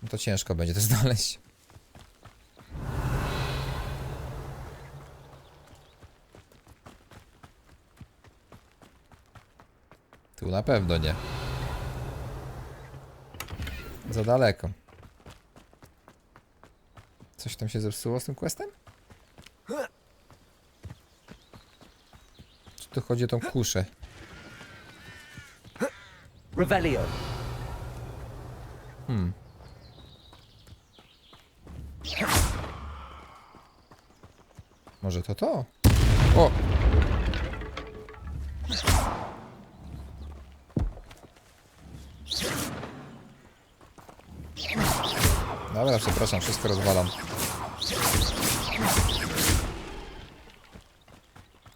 A: No to ciężko będzie to znaleźć. Tu na pewno nie. Za daleko. Coś tam się zepsuło z tym questem? Czy tu chodzi o tą kuszę?
N: Revelio.
A: Może to to? O! Dobra, przepraszam, wszystko rozwalam.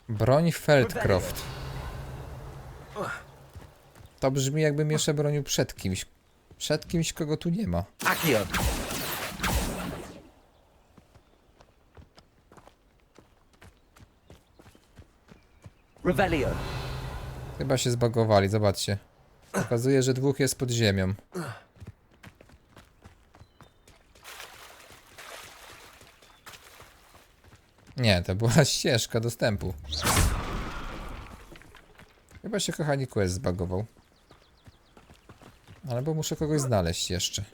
A: Broń Feldcroft. To brzmi jakbym jeszcze bronił przed kimś. Przed kimś, kogo tu nie ma.
N: Revelio.
A: Chyba się zbagowali, zobaczcie. Okazuje, że dwóch jest pod ziemią. Nie, to była ścieżka dostępu. Chyba się kochani quest zbagował. Albo muszę kogoś znaleźć jeszcze.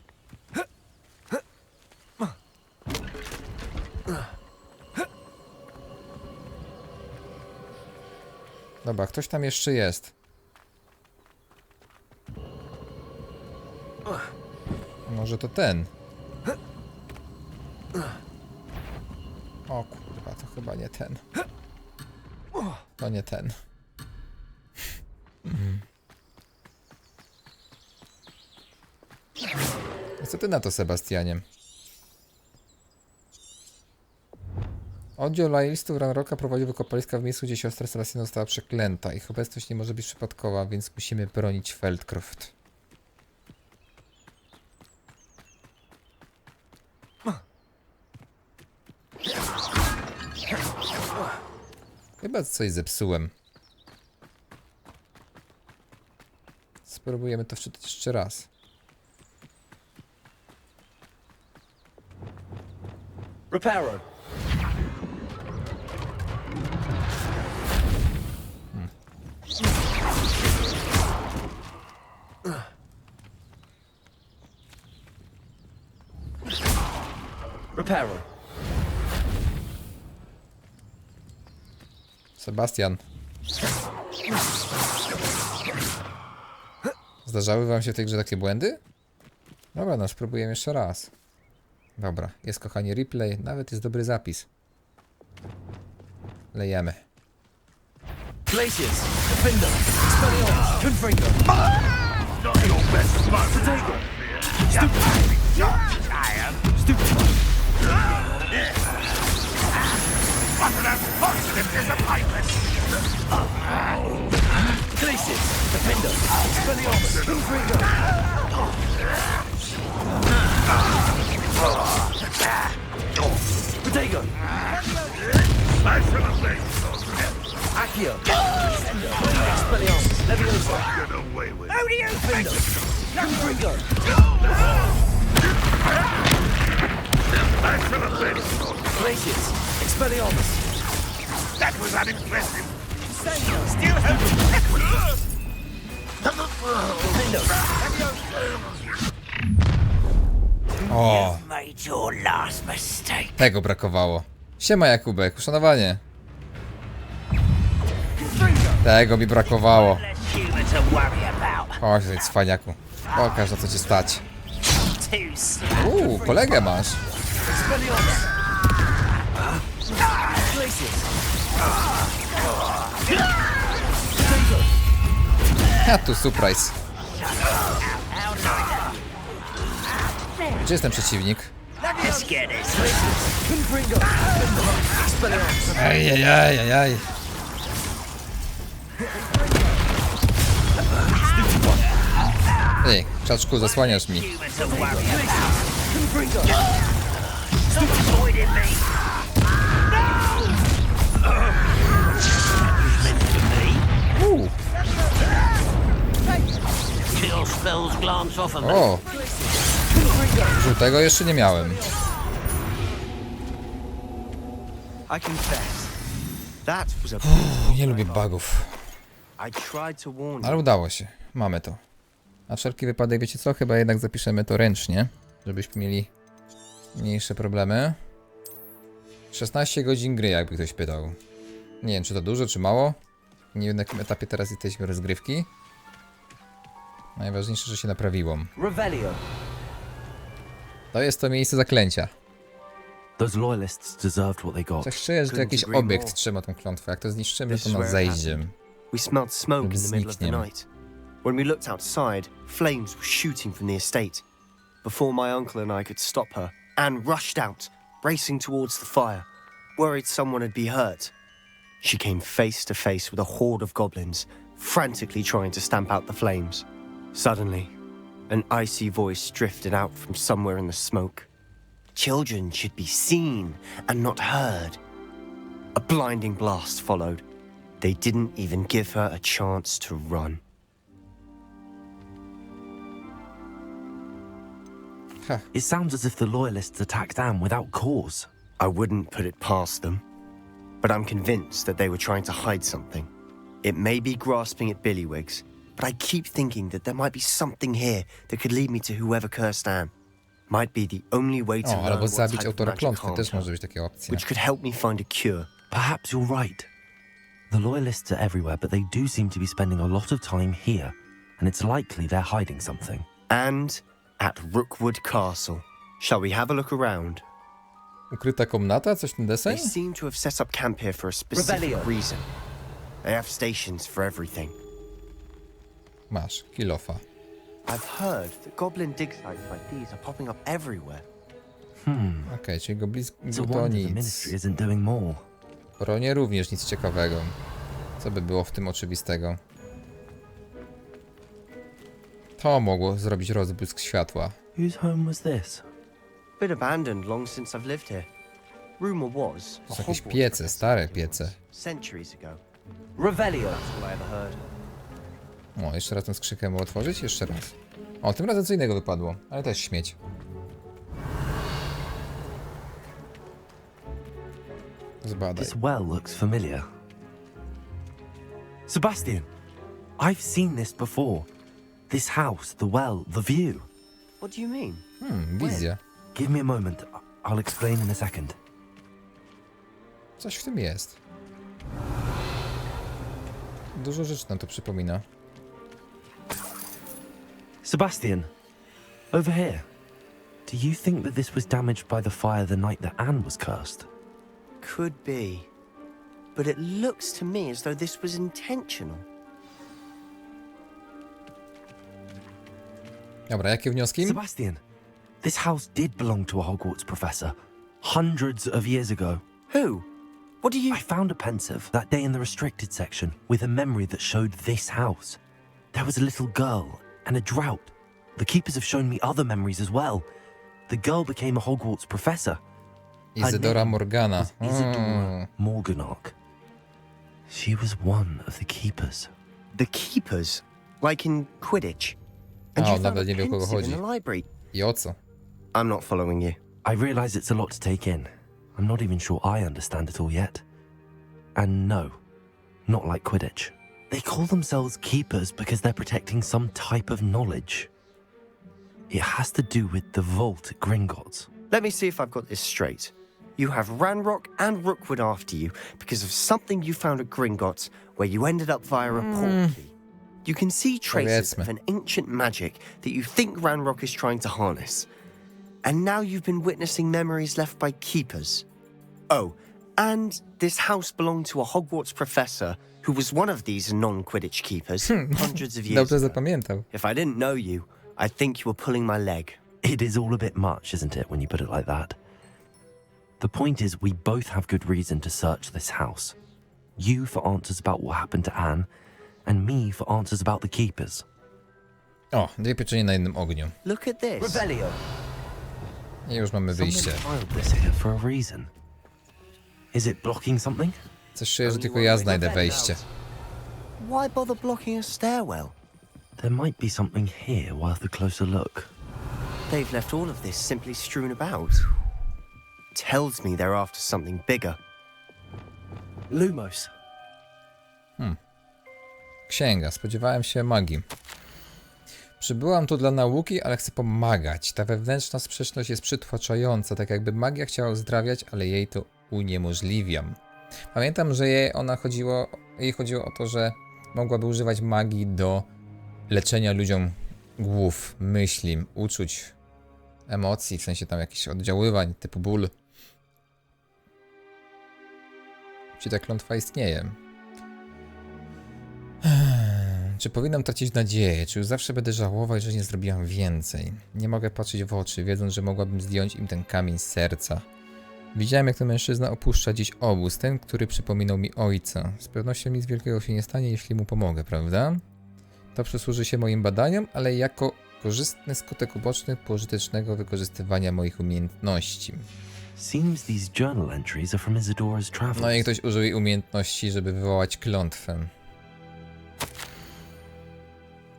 A: Dobra, ktoś tam jeszcze jest. Może to ten. O kurwa, to chyba nie ten. To nie ten. Co ty na to, Sebastianie? Oddział lojalistów Ranrocka prowadził wykopaliska w miejscu, gdzie siostra Sebastiana została przeklęta. Ich obecność nie może być przypadkowa, więc musimy bronić Feldcroft. Chyba coś zepsułem. Spróbujemy to wczytać jeszcze raz.
N: Reparo. Reparo.
A: Sebastian. Zdarzały wam się w tej grze takie błędy? Dobra, no spróbujemy jeszcze raz. Dobra, jest kochani replay, nawet jest dobry zapis. Lejemy.
N: Glaciers, Defender, Expelliarmus, Confringo. Not your best spot. Potato. Stupid. What an unfortunate disappointment. Glaciers, Defender, Expelliarmus, Confringo. Potato. Smash him up, Accio. Expelliarmus, Leviosa. Get away with it. How do you think? Confringo. Smash him up, Glaciers, Expelliarmus. That was unimpressive. Still helping.
A: O! Tego brakowało. Siema Jakubek, uszanowanie. Tego mi brakowało. Chodź, cwaniaku. Pokaż, na co cię stać. Kolegę masz. Ja tu surprise. Gdzie jest ten przeciwnik? Ejejejejej. Ej, krzaczku, zasłaniasz mi. O! Żółtego jeszcze nie miałem. Nie lubię bugów. Ale udało się. Mamy to. Na wszelki wypadek, wiecie co? Chyba jednak zapiszemy to ręcznie, żebyśmy mieli mniejsze problemy. 16 godzin gry, jakby ktoś pytał. Nie wiem, czy to dużo, czy mało. Nie wiem, na jakim etapie teraz jesteśmy rozgrywki. Najważniejsze, że się naprawiło. To jest to miejsce zaklęcia. Coś czuję, że to jakiś obiekt trzyma tą klątwę. Jak to zniszczymy, to nas zejdzie.
K: We smelled smoke in the middle of the night. When we looked outside, flames were shooting from the estate. Before my uncle and I could stop her, Anne rushed out, racing towards the fire, worried someone had been hurt. She came face to face with a horde of goblins, frantically trying to stamp out the flames. Suddenly, an icy voice drifted out from somewhere in the smoke. Children should be seen and not heard. A blinding blast followed. They didn't even give her a chance to run.
B: It sounds as if the Loyalists attacked Anne without cause.
K: I wouldn't put it past them, but I'm convinced that they were trying to hide something. It may be grasping at Billywigs, but I keep thinking that there might be something here that could lead me to whoever cursed Anne. Might be the only way to learn what type of magic harmed her, which could help me find a cure.
B: Perhaps you're right. The Loyalists are everywhere, but they do seem to be spending a lot of time here, and it's likely they're hiding something.
K: And at Rookwood Castle. Shall we have a look around?
A: Ukryta komnata? Coś ten deseń?
K: They seem to have set up camp here for a specific reason. They have stations for everything.
A: Masz, kilofa.
K: I've heard that goblin dig sites like these are popping up everywhere.
A: Okej, czyli go blisko
B: So
A: to
B: wonder the
A: nic.
B: ministry isn't doing more.
A: Koronie również nic ciekawego. Co by było w tym oczywistego? To mogło zrobić rozbłysk światła.
B: Whose home was this?
K: Been abandoned long since I've lived here. Rumor was
A: To są jakieś piece, stare piece.
K: centuries ago.
N: Revelio.
K: That's all I ever heard.
A: O, jeszcze raz tę skrzynkę mogę otworzyć? Jeszcze raz. O, tym razem co innego wypadło, ale też śmieć. Zbadaj.
B: This well looks familiar. Sebastian, I've seen this before. This house, the well, the view.
K: What do you mean?
A: Wizja.
B: Give me a moment. I'll explain in a second.
A: Coś w tym jest. Dużo rzeczy nam to przypomina.
B: Sebastian, over here. Do you think that this was damaged by the fire the night that Anne was cursed?
K: Could be. But it looks to me as though this was intentional.
A: Dobra, jakie wnioski?
B: Sebastian, this house did belong to a Hogwarts professor. Hundreds of years ago.
K: Who? What do you...
B: I found a pensive that day in the restricted section with a memory that showed this house. There was a little girl and a drought. The keepers have shown me other memories as well. The girl became a Hogwarts professor.
A: Izydora Morgana.
B: Isidora Morganach. She was one of the keepers.
K: The keepers? Like in Quidditch? And you found a pensive in the library?
A: I o co?
K: I'm not following you.
B: I realize it's a lot to take in. I'm not even sure I understand it all yet. And no, not like Quidditch. They call themselves keepers because they're protecting some type of knowledge. It has to do with the vault at Gringotts.
K: Let me see if I've got this straight. You have Ranrock and Rookwood after you because of something you found at Gringotts where you ended up via a portal key. You can see traces of an ancient magic that you think Ranrock is trying to harness. And now you've been witnessing memories left by keepers. Oh, and this house belonged to a Hogwarts professor who was one of these non-Quidditch keepers hundreds of years ago. If I didn't know you, I'd think you were pulling my leg.
B: It is all a bit much, isn't it, when you put it like that? The point is, we both have good reason to search this house. You for answers about what happened to Anne, and me for answers about the keepers.
A: O, 2 pieczenie na jednym ogniu.
K: Look at this.
N: Revelio.
A: I już mamy wyjście.
B: Someone piled this here for a reason. Is it blocking something?
A: Coś czuję, że tylko ja znajdę wejście.
K: Why bother blocking a stairwell?
B: There might be something here worth a closer look.
K: They've left all of this simply strewn about. Tells me they're after something bigger.
N: Lumos.
A: Księga. Spodziewałem się magii. Przybyłam tu dla nauki, ale chcę pomagać. Ta wewnętrzna sprzeczność jest przytłaczająca, tak jakby magia chciała uzdrawiać, ale jej to uniemożliwiam. Pamiętam, że jej chodziło o to, że mogłaby używać magii do leczenia ludziom głów, myśli, uczuć, emocji, w sensie tam jakichś oddziaływań typu ból. Czy ta klątwa istnieje? Czy powinnam tracić nadzieję? Czy już zawsze będę żałować, że nie zrobiłam więcej? Nie mogę patrzeć w oczy, wiedząc, że mogłabym zdjąć im ten kamień z serca. Widziałem, jak ten mężczyzna opuszcza dziś obóz, ten, który przypominał mi ojca. Z pewnością nic wielkiego się nie stanie, jeśli mu pomogę, prawda? To przysłuży się moim badaniom, ale jako korzystny skutek uboczny pożytecznego wykorzystywania moich umiejętności.
B: Seems these journal entries are from Isadora's travels.
A: No i ktoś użył jej umiejętności, żeby wywołać klątwę.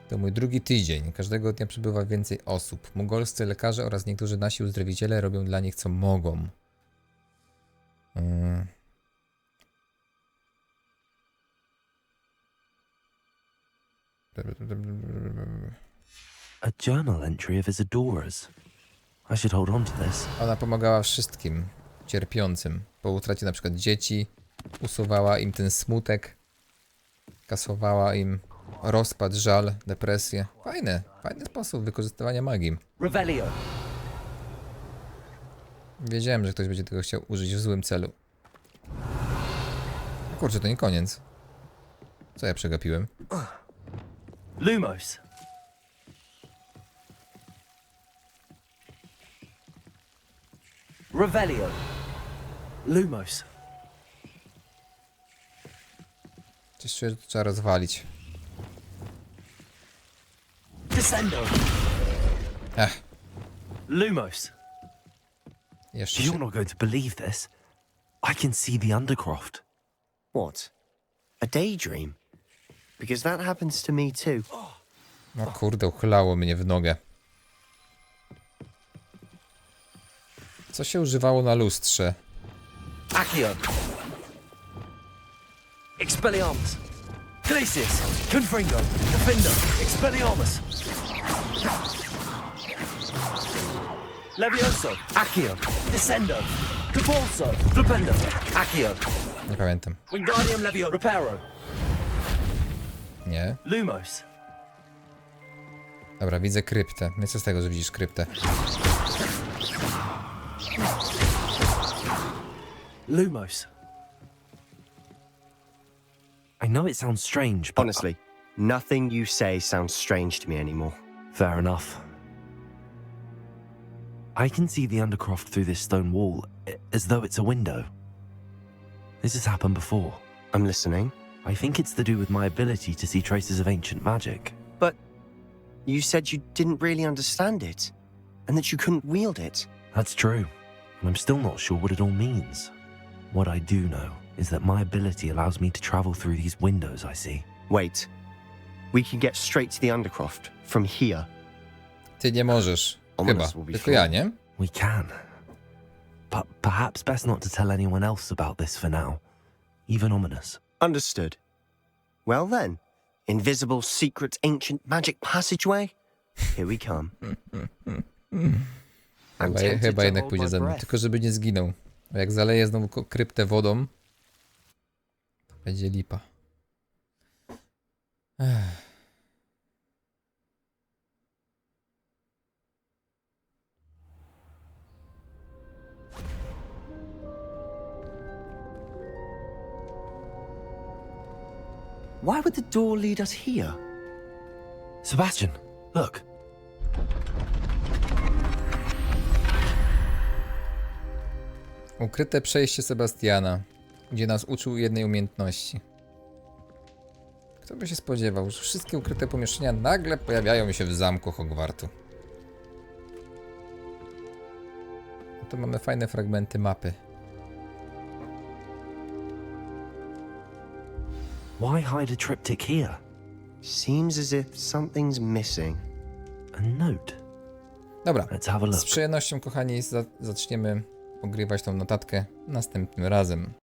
A: To mój 2. tydzień. Każdego dnia przybywa więcej osób. Mongolscy lekarze oraz niektórzy nasi uzdrowiciele robią dla nich co mogą.
B: A journal entry of Isadora's. I should hold on to this.
A: Ona pomagała wszystkim cierpiącym. Po utracie na przykład dzieci, usuwała im ten smutek, kasowała im rozpacz, żal, depresję. Fajny sposób wykorzystywania magii.
N: Revelio.
A: Wiedziałem, że ktoś będzie tego chciał użyć w złym celu. Kurczę, to nie koniec. Co ja przegapiłem?
N: Lumos. Revelio. Lumos.
A: Coś czuję, że to trzeba rozwalić.
N: Descendo. Lumos.
A: Jeszcze
B: You're not going to believe this. I can see the Undercroft.
K: What? A daydream? Because that happens to me too.
A: No kurde, uchylało mnie w nogę. Co się używało na lustrze?
N: Accio. Expelliarmus. Glacius. Confringo. Defendo. Expelliarmus. Levioso. Accio. Descendo. Capulso. Flipendo. Accio.
A: Nie pamiętam.
N: Wingardium Levio. Reparo.
A: Nie.
N: Lumos.
A: Dobra, widzę kryptę. No i co z tego, że widzisz kryptę?
N: Lumos.
B: I know it sounds strange, but
K: Honestly, nothing you say sounds strange to me anymore.
B: fair enough. I can see the Undercroft through this stone wall, as though it's a window. This has happened before.
K: I'm listening.
B: I think it's to do with my ability to see traces of ancient magic.
K: But you said you didn't really understand it, and that you couldn't wield it.
B: That's true, and I'm still not sure what it all means. What I do know is that my ability allows me to travel through these windows I see.
K: Wait. We can get straight to the Undercroft from here.
A: Ty nie możesz. Chyba. Tylko ja, nie?
B: We can. But perhaps best not to tell anyone else about this for now. Even ominous.
K: Understood. Well then, invisible, secret, ancient magic passageway? Here we come.
A: Chyba jednak pójdzie ze mną. Tylko żeby nie zginął. Bo jak zaleję znowu kryptę wodą, to będzie lipa.
K: Why would the door lead us here?
B: Sebastian, look.
A: Ukryte przejście Sebastiana, gdzie nas uczył jednej umiejętności. Kto by się spodziewał, że wszystkie ukryte pomieszczenia nagle pojawiają się w zamku Hogwartu. No to mamy fajne fragmenty mapy.
B: Why hide a triptych here?
K: Seems as if something's missing.
B: A note.
A: Dobra,
B: Let's have a look.
A: z przyjemnością, kochani, zaczniemy ogrywać tą notatkę następnym razem.